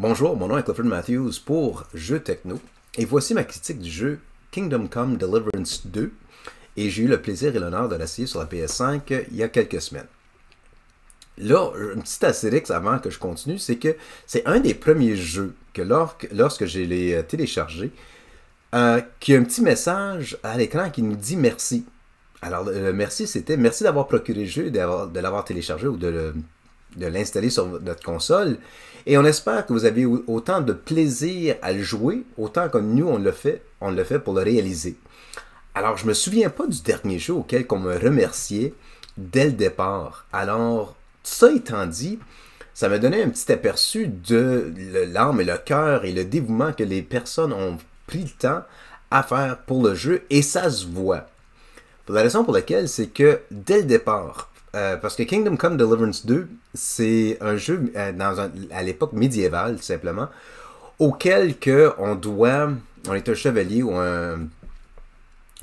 Bonjour, mon nom est Clifford Matthews pour Jeux Techno et voici ma critique du jeu Kingdom Come Deliverance 2 et j'ai eu le plaisir et l'honneur de l'essayer sur la PS5 il y a quelques semaines. Là, un petit astérix avant que je continue, c'est que c'est un des premiers jeux que lorsque je l'ai téléchargé, qu'il y a un petit message à l'écran qui nous dit merci. Alors, le merci, c'était merci d'avoir procuré le jeu, de l'avoir téléchargé ou de l'installer sur notre console. Et on espère que vous avez autant de plaisir à le jouer, autant que nous, on le fait pour le réaliser. Alors, je me souviens pas du dernier jeu auquel on me remerciait dès le départ. Alors, ça étant dit, ça m'a donné un petit aperçu de l'âme et le cœur et le dévouement que les personnes ont pris le temps à faire pour le jeu, et ça se voit. Pour la raison pour laquelle, c'est que dès le départ, parce que Kingdom Come Deliverance 2, c'est un jeu à l'époque médiévale, tout simplement, auquel on est un chevalier ou un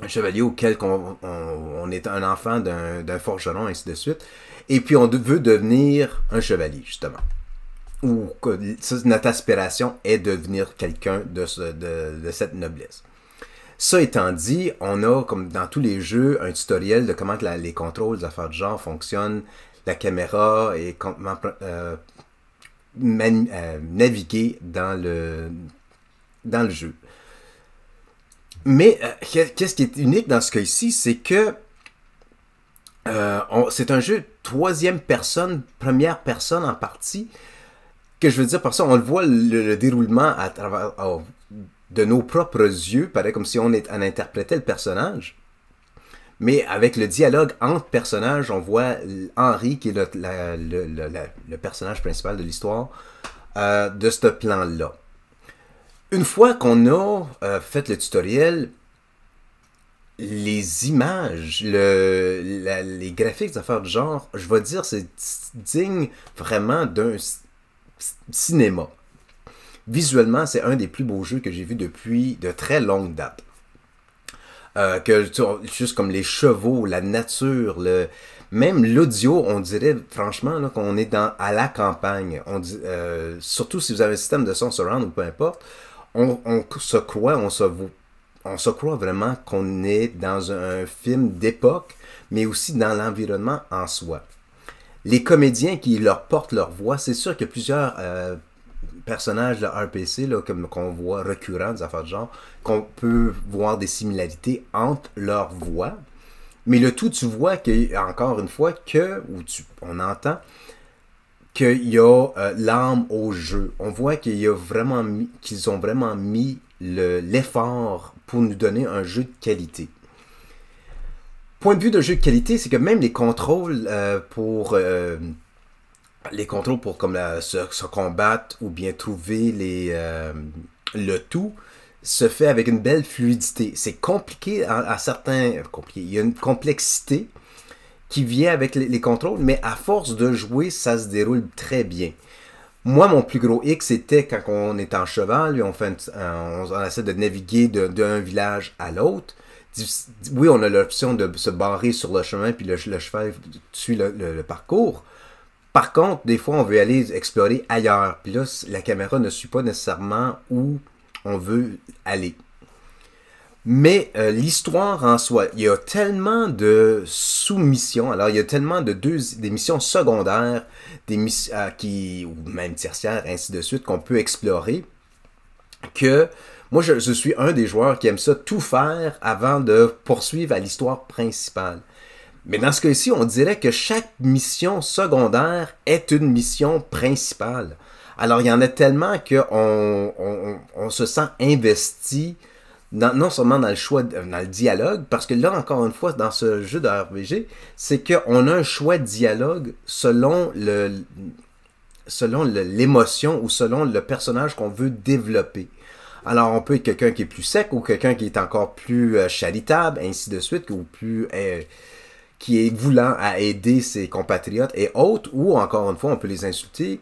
chevalier auquel on est un enfant d'un forgeron, ainsi de suite, et puis on veut devenir un chevalier, justement. Ou notre aspiration est de devenir quelqu'un de cette noblesse. Ça étant dit, on a, comme dans tous les jeux, un tutoriel de comment les contrôles, les affaires de genre fonctionnent, la caméra et comment naviguer dans le jeu. Mais qu'est-ce qui est unique dans ce cas-ci, c'est que c'est un jeu troisième personne, première personne en partie, que je veux dire par ça, on le voit le déroulement à travers de nos propres yeux, pareil comme si on interprétait le personnage. Mais avec le dialogue entre personnages, on voit Henry, qui est le personnage principal de l'histoire, de ce plan-là. Une fois qu'on a fait le tutoriel, les images, les graphiques, des affaires du genre, je vais dire, c'est digne vraiment d'un cinéma. Visuellement, c'est un des plus beaux jeux que j'ai vu depuis de très longue date. Juste comme les chevaux, la nature, même l'audio, on dirait franchement là, qu'on est à la campagne. Surtout si vous avez un système de son surround ou peu importe, on se croit vraiment qu'on est dans un film d'époque, mais aussi dans l'environnement en soi. Les comédiens qui leur portent leur voix, c'est sûr qu'il y a plusieurs personnages de RPC qu'on voit récurrents, des affaires de genre, qu'on peut voir des similarités entre leurs voix. Mais le tout, tu vois encore une fois, on entend qu'il y a l'âme au jeu. On voit qu'ils ont vraiment mis l'effort pour nous donner un jeu de qualité. Point de vue de jeu de qualité, c'est que même les contrôles pour comme se combattre ou bien trouver le tout se fait avec une belle fluidité. C'est compliqué il y a une complexité qui vient avec les contrôles, mais à force de jouer, ça se déroule très bien. Moi, mon plus gros hic, c'était quand on est en cheval, et on essaie de naviguer d'un village à l'autre. Oui, on a l'option de se barrer sur le chemin, puis le cheval suit le parcours. Par contre, des fois, on veut aller explorer ailleurs. Puis là, la caméra ne suit pas nécessairement où on veut aller. Mais l'histoire en soi, il y a tellement de sous-missions. Alors, il y a tellement des missions secondaires, ou même tertiaires, ainsi de suite, qu'on peut explorer, que moi, je suis un des joueurs qui aime ça tout faire avant de poursuivre à l'histoire principale. Mais dans ce cas-ci, on dirait que chaque mission secondaire est une mission principale. Alors, il y en a tellement qu'on se sent investi, non seulement dans le choix, dans le dialogue, parce que là, encore une fois, dans ce jeu de RPG, c'est qu'on a un choix de dialogue selon l'émotion ou selon le personnage qu'on veut développer. Alors, on peut être quelqu'un qui est plus sec ou quelqu'un qui est encore plus charitable, ainsi de suite, ou plus qui est voulant à aider ses compatriotes et autres, ou encore une fois, on peut les insulter.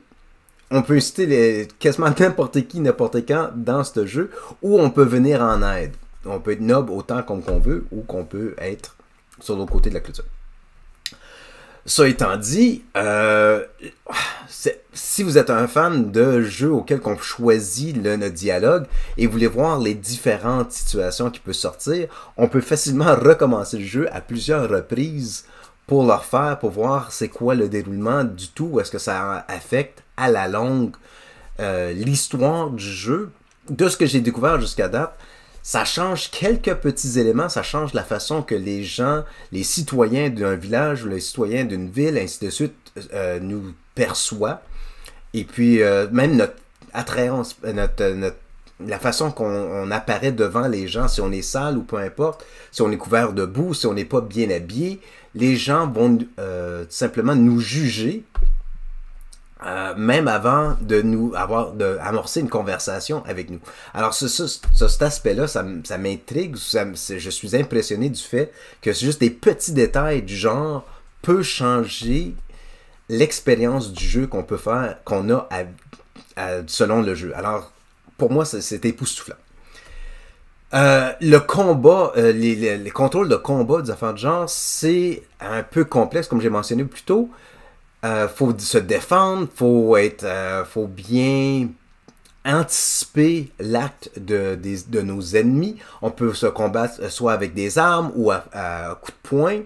On peut insulter quasiment n'importe qui, n'importe quand dans ce jeu, ou on peut venir en aide. On peut être noble autant qu'on veut, ou qu'on peut être sur l'autre côté de la clôture. Ça étant dit, si vous êtes un fan de jeux auxquels on choisit notre dialogue et vous voulez voir les différentes situations qui peuvent sortir, on peut facilement recommencer le jeu à plusieurs reprises pour le refaire, pour voir c'est quoi le déroulement du tout, est-ce que ça affecte à la longue l'histoire du jeu. De ce que j'ai découvert jusqu'à date, ça change quelques petits éléments, ça change la façon que les gens, les citoyens d'un village ou les citoyens d'une ville, ainsi de suite, nous perçoivent. Et puis, même notre attrayance, la façon qu'on apparaît devant les gens, si on est sale ou peu importe, si on est couvert de boue, si on n'est pas bien habillé, les gens vont simplement nous juger. Même avant de nous amorcer une conversation avec nous. Alors cet aspect-là, ça m'intrigue, je suis impressionné du fait que c'est juste des petits détails du genre peut changer l'expérience du jeu qu'on peut faire, qu'on a selon le jeu. Alors, pour moi, c'est époustouflant. Le combat, les contrôles de combat des affaires de genre, c'est un peu complexe, comme j'ai mentionné plus tôt. Faut se défendre, faut bien anticiper l'acte de nos ennemis. On peut se combattre soit avec des armes ou à coups de poing,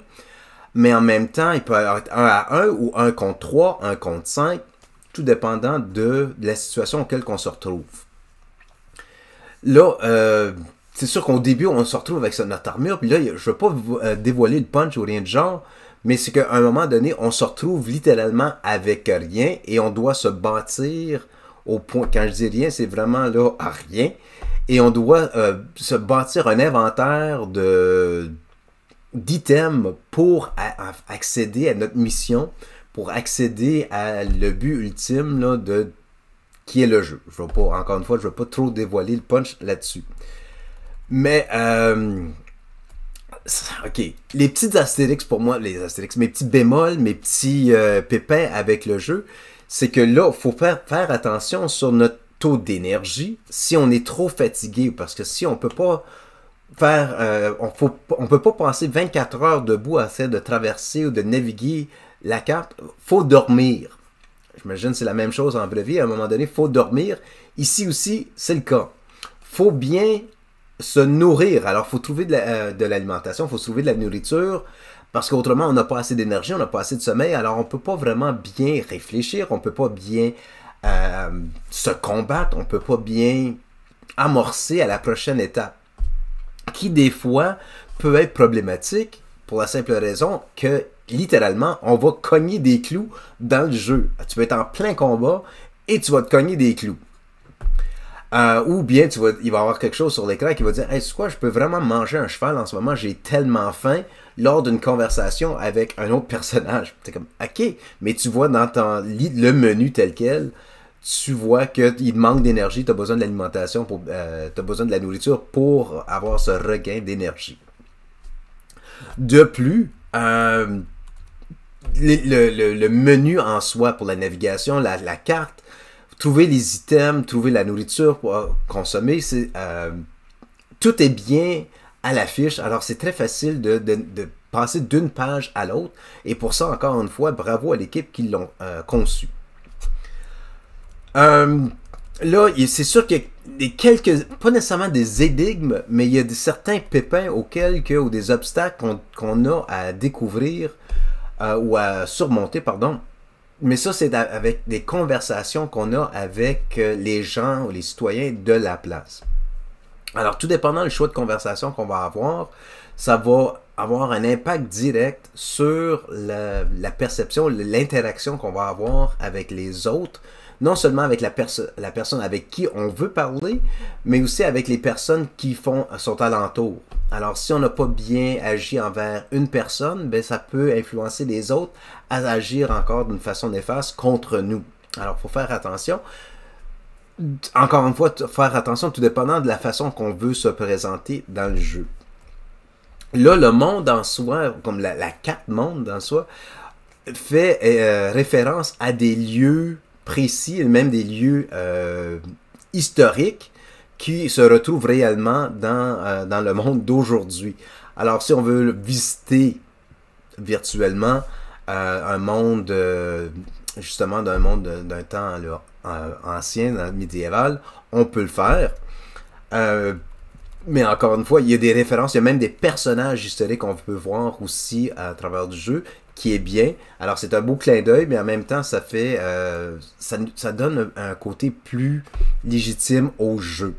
mais en même temps, il peut y avoir 1 à 1 ou 1 contre 3, 1 contre 5, tout dépendant de la situation auquel on se retrouve. Là, c'est sûr qu'au début, on se retrouve avec notre armure, puis là, je ne veux pas vous dévoiler le punch ou rien de genre, mais c'est qu'à un moment donné, on se retrouve littéralement avec rien et on doit se bâtir au point, quand je dis rien, c'est vraiment là à rien, et on doit se bâtir un inventaire d'items pour accéder à notre mission, pour accéder à le but ultime là, qui est le jeu. Je vais pas, encore une fois, je ne vais pas trop dévoiler le punch là-dessus. Mais ok, les petites astérix pour moi, mes petits bémols, mes petits pépins avec le jeu, c'est que là, il faut faire attention sur notre taux d'énergie si on est trop fatigué, parce que si on peut pas on peut pas passer 24 heures debout à essayer de traverser ou de naviguer la carte, faut dormir. J'imagine que c'est la même chose en vraie vie, à un moment donné, il faut dormir. Ici aussi, c'est le cas. Faut bien se nourrir. Alors, il faut trouver de l'alimentation, il faut trouver de la nourriture, parce qu'autrement, on n'a pas assez d'énergie, on n'a pas assez de sommeil, alors on ne peut pas vraiment bien réfléchir, on ne peut pas bien se combattre, on ne peut pas bien amorcer à la prochaine étape, qui des fois peut être problématique pour la simple raison que, littéralement, on va cogner des clous dans le jeu. Tu peux être en plein combat et tu vas te cogner des clous. Ou bien il va y avoir quelque chose sur l'écran qui va dire « Hey, c'est quoi, je peux vraiment manger un cheval en ce moment, j'ai tellement faim » lors d'une conversation avec un autre personnage. C'est comme « Ok », mais tu vois dans le menu tel quel, tu vois qu'il manque d'énergie, tu as besoin de l'alimentation, tu as besoin de la nourriture pour avoir ce regain d'énergie. De plus, le menu en soi pour la navigation, la carte, trouver les items, trouver la nourriture pour consommer, tout est bien à l'affiche. Alors, c'est très facile de passer d'une page à l'autre. Et pour ça, encore une fois, bravo à l'équipe qui l'ont conçu. Là, c'est sûr qu'il y a pas nécessairement des énigmes, mais il y a certains pépins ou des obstacles qu'on a à découvrir ou à surmonter, pardon. Mais ça, c'est avec des conversations qu'on a avec les gens ou les citoyens de la place. Alors, tout dépendant du choix de conversation qu'on va avoir, ça va avoir un impact direct sur la perception, l'interaction qu'on va avoir avec les autres, non seulement avec la personne avec qui on veut parler, mais aussi avec les personnes qui sont alentour. Alors, si on n'a pas bien agi envers une personne, ben, ça peut influencer les autres à agir encore d'une façon néfaste contre nous. Alors, il faut faire attention. Encore une fois, faire attention tout dépendant de la façon qu'on veut se présenter dans le jeu. Là, le monde en soi, comme la carte monde en soi, fait référence à des lieux précis, même des lieux historiques qui se retrouvent réellement dans le monde d'aujourd'hui. Alors, si on veut le visiter virtuellement, un monde, justement, d'un monde d'un temps là, ancien, médiéval, on peut le faire. Euh, mais encore une fois, il y a des références, il y a même des personnages historiques qu'on peut voir aussi à travers du jeu, qui est bien. Alors c'est un beau clin d'œil, mais en même temps, ça fait, ça donne un côté plus légitime au jeu.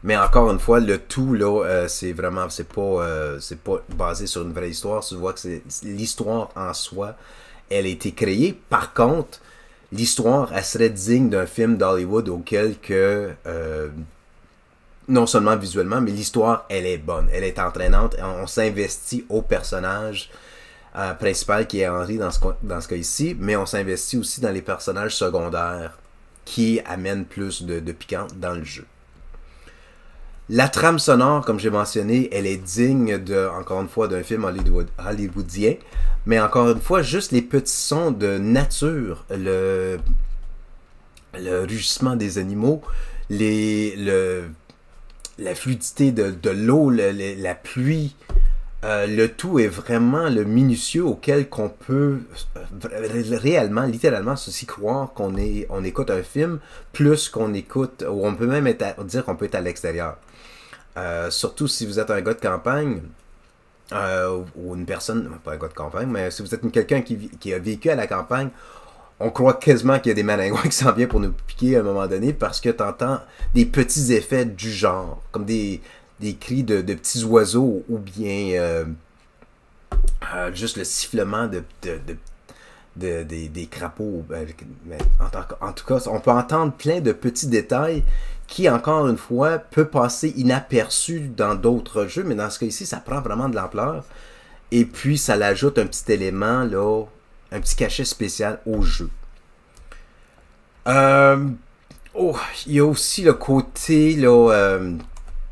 Mais encore une fois, le tout là, c'est pas basé sur une vraie histoire. Tu vois que c'est l'histoire en soi, elle a été créée. Par contre, l'histoire, elle serait digne d'un film d'Hollywood auquel que non seulement visuellement, mais l'histoire, elle est bonne, elle est entraînante. On s'investit au personnage principal qui est Henry dans ce cas ici, mais on s'investit aussi dans les personnages secondaires qui amènent plus de piquant dans le jeu. La trame sonore, comme j'ai mentionné, elle est digne de, encore une fois, d'un film hollywoodien, mais encore une fois, juste les petits sons de nature, le rugissement des animaux, la fluidité de l'eau, la pluie, le tout est vraiment le minutieux auquel qu'on peut réellement, littéralement, s'y croire on écoute un film plus qu'on écoute, ou on peut même dire qu'on peut être à l'extérieur. Surtout si vous êtes un gars de campagne, ou une personne, pas un gars de campagne, mais si vous êtes quelqu'un qui a vécu à la campagne, on croit quasiment qu'il y a des malingouins qui s'en viennent pour nous piquer à un moment donné parce que tu entends des petits effets du genre, comme des cris de petits oiseaux ou bien juste le sifflement des crapauds. Mais en tout cas, on peut entendre plein de petits détails qui, encore une fois, peut passer inaperçu dans d'autres jeux, mais dans ce cas-ci, ça prend vraiment de l'ampleur. Et puis, ça l'ajoute un petit élément, là, un petit cachet spécial au jeu. Il y a aussi le côté, là,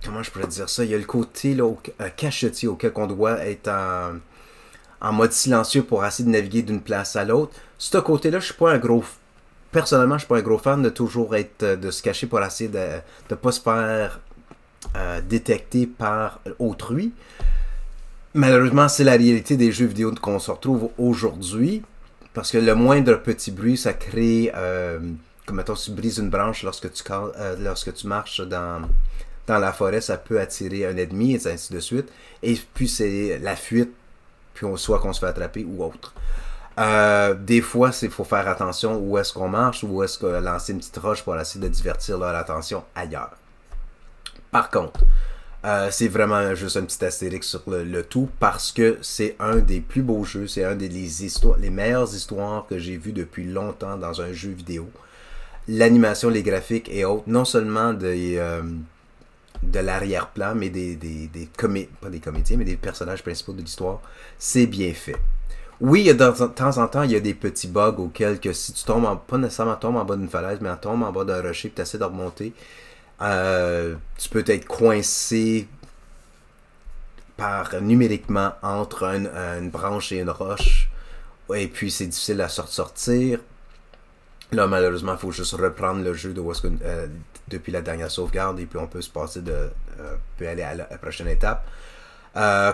comment je pourrais dire ça? Il y a le côté là, cachetier auquel on doit être en mode silencieux pour essayer de naviguer d'une place à l'autre. Ce côté-là, je suis pas un gros... Personnellement, je suis pas un gros fan de toujours être de se cacher pour essayer de ne pas se faire détecter par autrui. Malheureusement, c'est la réalité des jeux vidéo qu'on se retrouve aujourd'hui. Parce que le moindre petit bruit, ça crée... comme mettons, si tu brises une branche lorsque tu marches dans la forêt, ça peut attirer un ennemi, et ainsi de suite. Et puis, c'est la fuite, puis soit qu'on se fait attraper ou autre. Des fois, il faut faire attention où est-ce qu'on marche, ou où est-ce qu'on lancer une petite roche pour essayer de divertir leur attention ailleurs. Par contre, c'est vraiment juste un petit astérix sur le tout parce que c'est un des plus beaux jeux, c'est un des les meilleures histoires que j'ai vues depuis longtemps dans un jeu vidéo. L'animation, les graphiques et autres, non seulement de l'arrière-plan, mais pas des comédiens, mais des personnages principaux de l'histoire, c'est bien fait. Oui, il y a de temps en temps, il y a des petits bugs auxquels que si tu tombes, pas nécessairement tombes en bas d'une falaise, mais tombes en bas d'un rocher et tu essaies de remonter, tu peux être coincé numériquement entre une branche et une roche, et puis c'est difficile à sortir. Là, malheureusement, il faut juste reprendre le jeu depuis la dernière sauvegarde, et puis on peut se passer peut aller à la prochaine étape.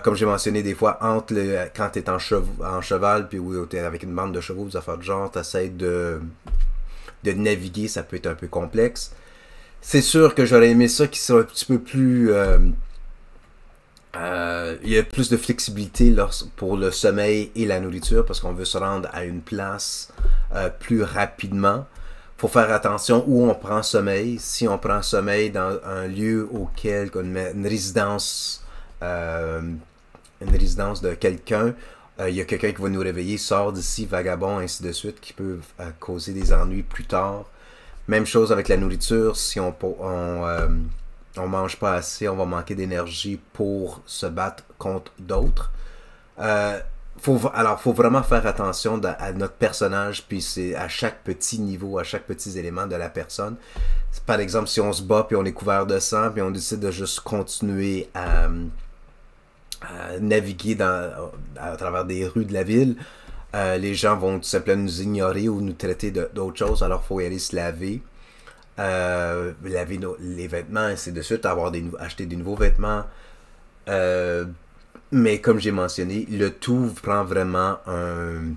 Comme j'ai mentionné des fois, quand tu es en cheval, puis tu es avec une bande de chevaux, des affaires de genre, tu essaies de naviguer, ça peut être un peu complexe. C'est sûr que j'aurais aimé ça qui soit un petit peu plus... il y a plus de flexibilité pour le sommeil et la nourriture parce qu'on veut se rendre à une place plus rapidement. Faut faire attention où on prend sommeil. Si on prend sommeil dans un lieu auquel une résidence de quelqu'un, il y a quelqu'un qui va nous réveiller, sort d'ici, vagabond, ainsi de suite, qui peut causer des ennuis plus tard. Même chose avec la nourriture, si on mange pas assez, on va manquer d'énergie pour se battre contre d'autres. Faut vraiment faire attention à notre personnage, puis c'est à chaque petit niveau, à chaque petit élément de la personne. Par exemple, si on se bat, puis on est couvert de sang, puis on décide de juste continuer à naviguer à travers des rues de la ville, les gens vont tout simplement nous ignorer ou nous traiter d'autres choses, alors il faut y aller se laver. Laver les vêtements, ainsi de suite, acheter des nouveaux vêtements. Mais comme j'ai mentionné, le tout prend vraiment un...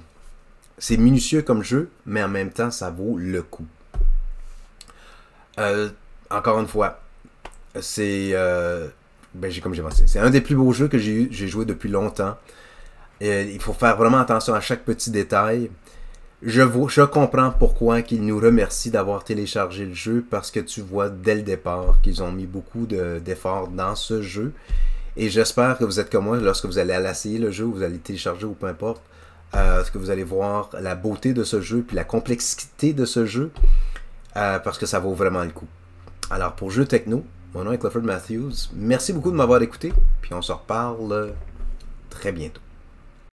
C'est minutieux comme jeu, mais en même temps, ça vaut le coup. Encore une fois, c'est... comme j'ai mentionné, c'est un des plus beaux jeux que j'ai joué depuis longtemps. Il faut faire vraiment attention à chaque petit détail. Je comprends pourquoi qu'ils nous remercient d'avoir téléchargé le jeu, parce que tu vois dès le départ qu'ils ont mis beaucoup d'efforts dans ce jeu. Et j'espère que vous êtes comme moi, lorsque vous allez essayer le jeu, vous allez télécharger ou peu importe, que vous allez voir la beauté de ce jeu, puis la complexité de ce jeu, parce que ça vaut vraiment le coup. Alors pour Jeux Techno, mon nom est Clifford Matthews. Merci beaucoup de m'avoir écouté, puis on se reparle très bientôt.